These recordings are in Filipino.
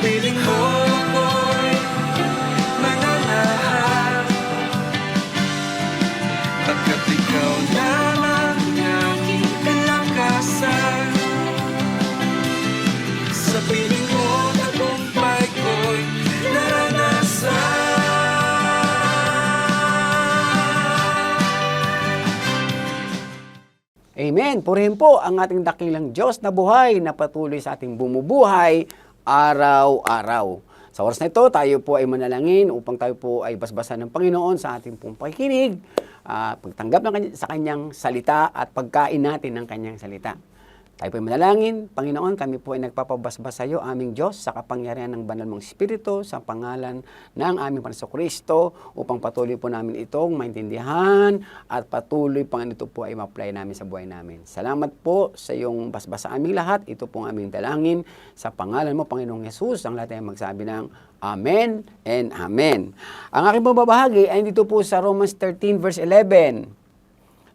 piling mo ako'y mananahan, pagkat ikaw lamang ang aking kalakasan. Sa piling mo tagumpay ko'y naranasan. Amen. Purihin po ang ating dakilang Diyos na buhay na patuloy sa ating bumubuhay araw-araw. Sa oras na ito, tayo po ay manalangin upang tayo po ay basbasan ng Panginoon sa ating pong pakikinig, pagtanggap sa Kanyang salita at pagkain natin ng Kanyang salita. Tayo po ay manalangin. Panginoon, kami po ay nagpapabasbas sa iyo, aming Diyos, sa kapangyarihan ng banal mong Espiritu, sa pangalan ng aming Panginoon Kristo, upang patuloy po namin itong maintindihan at patuloy pang ito po ay ma-apply namin sa buhay namin. Salamat po sa iyong basbas sa aming lahat. Ito pong aming dalangin sa pangalan mo, Panginoong Yesus. Ang lahat ay magsabi ng Amen and Amen. Ang aking pababahagi ay dito po sa Romans 13 verse 11.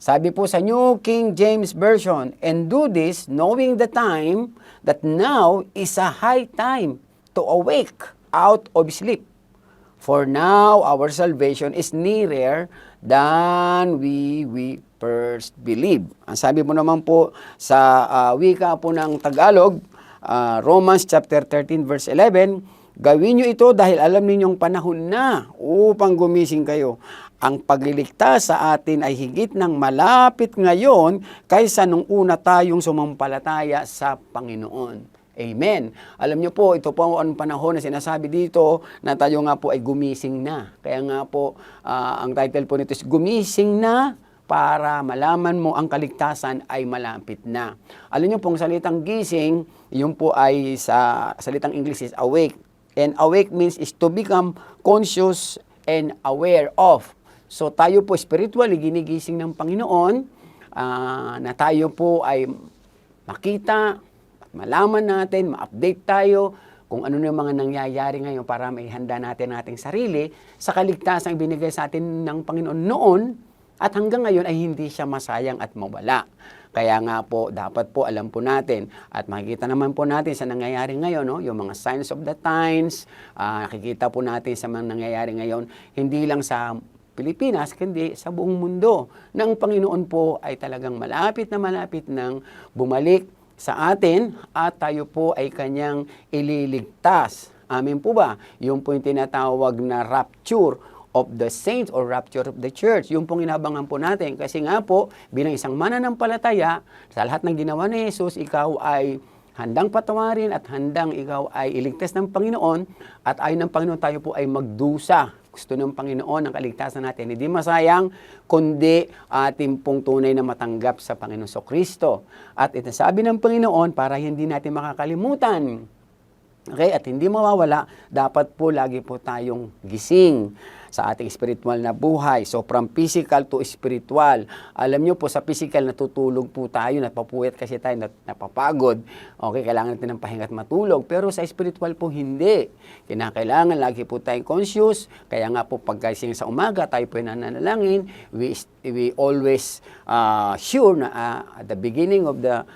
Sabi po sa New King James Version, and do this knowing the time that now is a high time to awake out of sleep. For now our salvation is nearer than we first believe. Ang sabi mo naman po sa wika po ng Tagalog, Romans chapter 13 verse 11, gawin nyo ito dahil alam ninyong panahon na upang gumising kayo. Ang pagliligtas sa atin ay higit ng malapit ngayon kaysa nung una tayong sumampalataya sa Panginoon. Amen. Alam niyo po, ito po ang panahon na sinasabi dito na tayo nga po ay gumising na. Kaya nga po, ang title po nito is Gumising na para malaman mo ang kaligtasan ay malapit na. Alam niyo pong salitang gising, yun po ay sa salitang English is awake. And awake means is to become conscious and aware of. So tayo po spiritually ginigising ng Panginoon na tayo po ay makita, malaman natin, ma-update tayo kung ano yung mga nangyayari ngayon para may handa natin ating sarili sa kaligtasang binigay sa atin ng Panginoon noon at hanggang ngayon ay hindi siya masayang at mawala. Kaya nga po, dapat po alam po natin at makikita naman po natin sa nangyayari ngayon, no? Yung mga signs of the times, nakikita po natin sa mga nangyayari ngayon, hindi lang sa Pilipinas, kundi sa buong mundo, na ang Panginoon po ay talagang malapit nang bumalik sa atin at tayo po ay Kanyang ililigtas. Amen po ba? Yung po yung tinatawag na rapture of the saints or rapture of the church. Yung pong inabangan po natin. Kasi nga po, bilang isang mananampalataya, sa lahat ng ginawa ni Jesus, ikaw ay handang patawarin at handang ikaw ay iligtas ng Panginoon at ayon ng Panginoon tayo po ay magdusa. Gusto ng Panginoon ang kaligtasan natin. Hindi masayang, kundi ating pong tunay na matanggap sa Panginoon Kristo. At ito sabi ng Panginoon para hindi natin makakalimutan. Okay? At hindi mawawala, dapat po lagi po tayong gising sa ating spiritual na buhay. So, from physical to spiritual. Alam nyo po, sa physical, natutulog po tayo, napapuyat kasi tayo, napapagod. Okay, kailangan natin ng pahinga at matulog. Pero sa spiritual po, hindi. Kinakailangan, lagi po tayong conscious. Kaya nga po, pagkasing sa umaga, tayo po nananalangin. We always sure na at the beginning of the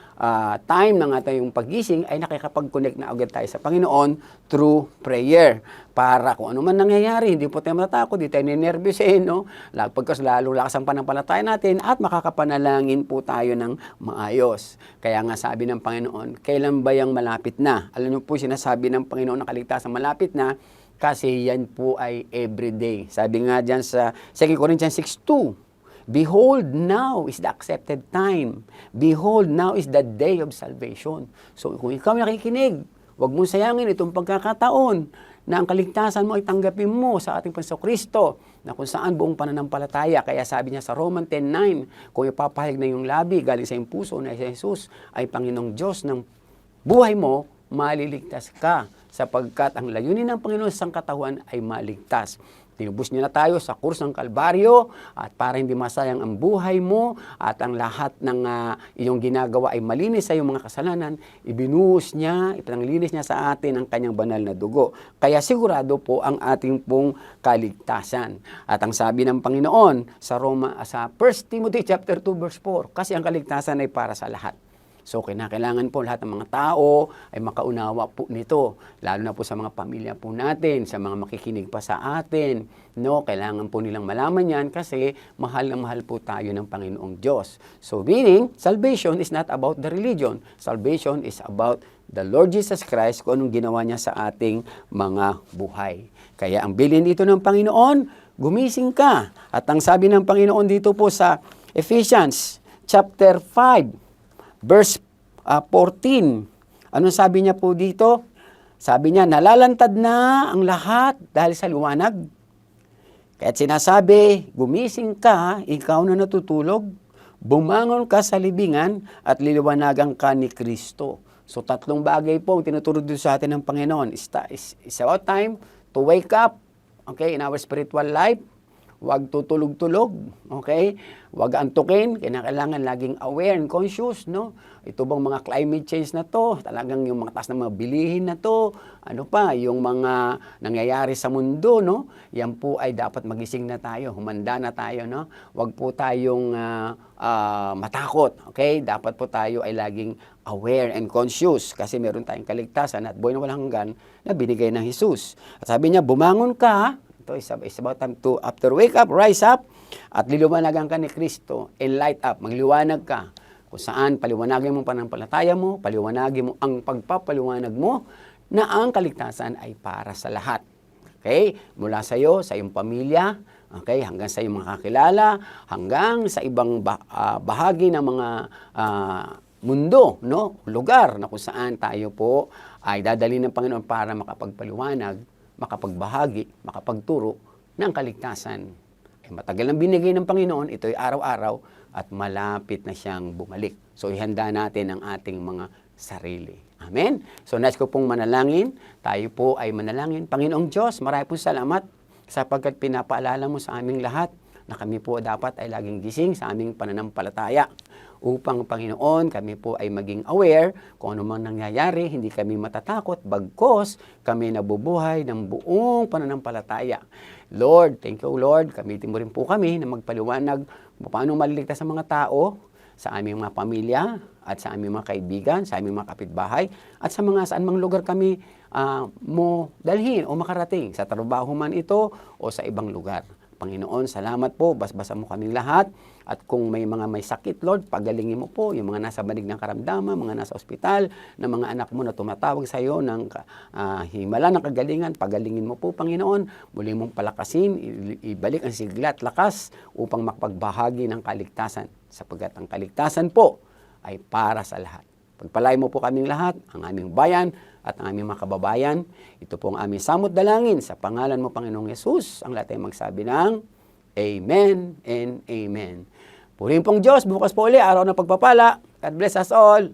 time ng ating paggising ay nakikipag-connect na agad tayo sa Panginoon through prayer. Para kung ano man nangyayari, hindi po tayo matatakot, hindi tayo ninervyusin, no? Pagkas lalo lakas ang panampalataya natin at makakapanalangin po tayo ng maayos. Kaya nga sabi ng Panginoon, kailan ba yung malapit na? Alam niyo po, sinasabi ng Panginoon na kaligtasan malapit na kasi yan po ay everyday. Sabi nga dyan sa 2 Corinthians 6:2, behold, now is the accepted time. Behold, now is the day of salvation. So kung ikaw nakikinig, huwag mong sayangin itong pagkakataon na ang kaligtasan mo ay tanggapin mo sa ating Panginoon Kristo, na kung saan buong pananampalataya. Kaya sabi niya sa Romans 10:9, kung ipapahayag na yung labi galing sa iyong puso na si Jesus ay Panginoong Diyos ng buhay mo, maliligtas ka, sapagkat ang layunin ng Panginoon sa sangkatauhan ay maligtas. Tinubos niya na tayo sa krus ng Kalbaryo at para hindi masayang ang buhay mo at ang lahat ng iyong ginagawa ay malinis sa iyong mga kasalanan, ibinuhos niya, ipananglinis niya sa atin ang kanyang banal na dugo. Kaya sigurado po ang ating pong kaligtasan. At ang sabi ng Panginoon sa 1 Timothy chapter 2 verse 4, kasi ang kaligtasan ay para sa lahat. So, kinakailangan po lahat ng mga tao ay makaunawa po nito. Lalo na po sa mga pamilya po natin, sa mga makikinig pa sa atin. No, kailangan po nilang malaman yan kasi mahal na mahal po tayo ng Panginoong Diyos. So, meaning, salvation is not about the religion. Salvation is about the Lord Jesus Christ, kung anong ginawa niya sa ating mga buhay. Kaya ang bilin dito ng Panginoon, gumising ka. At ang sabi ng Panginoon dito po sa Ephesians chapter 5, verse 14. Anong sabi niya po dito? Sabi niya, nalalantad na ang lahat dahil sa liwanag. Kaya't sinasabi, gumising ka, ikaw na natutulog, bumangon ka sa libingan at liliwanagan ka ni Kristo. So, tatlong bagay po ang tinuturo dito sa atin ng Panginoon. It's about time to wake up, okay, in our spiritual life. Huwag tutulog-tulog, okay? Huwag antukin, kailangan laging aware and conscious, no? Ito bang mga climate change na to, talagang yung mga taas na mga bilihin na to, ano pa, yung mga nangyayari sa mundo, no? Yan po ay dapat magising na tayo, humanda na tayo, no? Huwag po tayong matakot, okay? Dapat po tayo ay laging aware and conscious kasi meron tayong kaligtasan at buhay na walang hanggan na binigay ng Jesus. At sabi niya, bumangon ka. Ito is about time to, after wake up, rise up, at liliwanagan ka ni Kristo, and light up, magliwanag ka. Kung saan, paliwanagin mo pananampalataya mo, paliwanagin mo ang pagpapaliwanag mo, na ang kaligtasan ay para sa lahat. Okay? Mula sa iyo, sa iyong pamilya, okay? Hanggang sa iyong mga kakilala, hanggang sa ibang bahagi ng mga mundo, no? Lugar na kung saan tayo po ay dadali ng Panginoon para makapagpaliwanag, makapagbahagi, makapagturo ng kaligtasan. Ay matagal nang binigay ng Panginoon, ito ay araw-araw at malapit na siyang bumalik. So ihanda natin ang ating mga sarili. Amen? So nais ko pong manalangin, tayo po ay manalangin. Panginoong Diyos, marami pong salamat sapagkat pinapaalala mo sa aming lahat na kami po dapat ay laging gising sa aming pananampalataya. Upang, Panginoon, kami po ay maging aware kung ano man nangyayari, hindi kami matatakot, bagkos kami nabubuhay ng buong pananampalataya. Lord, thank you, Lord. Gamitin mo rin po kami na magpaliwanag paano maliligtas sa mga tao, sa aming mga pamilya, at sa aming mga kaibigan, sa aming mga kapitbahay, at sa mga saan mang lugar kami mo dalhin o makarating, sa trabaho man ito o sa ibang lugar. Panginoon, salamat po, basbasa mo kaming lahat. At kung may mga may sakit, Lord, pagalingin mo po yung mga nasa banig ng karamdaman, mga nasa ospital, na mga anak mo na tumatawag sa iyo ng himala ng kagalingan, pagalingin mo po, Panginoon. Muli mong palakasin, ibalik ang sigla at lakas upang makapagbahagi ng kaligtasan. Sapagkat ang kaligtasan po ay para sa lahat. Pagpalain mo po kaming lahat, ang aming bayan at ang aming mga kababayan. Ito po ang aming samot dalangin sa pangalan mo, Panginoong Yesus. Ang lahat ay magsabi ng Amen and Amen. Purihin pong Diyos, bukas po uli, araw ng pagpapala. God bless us all.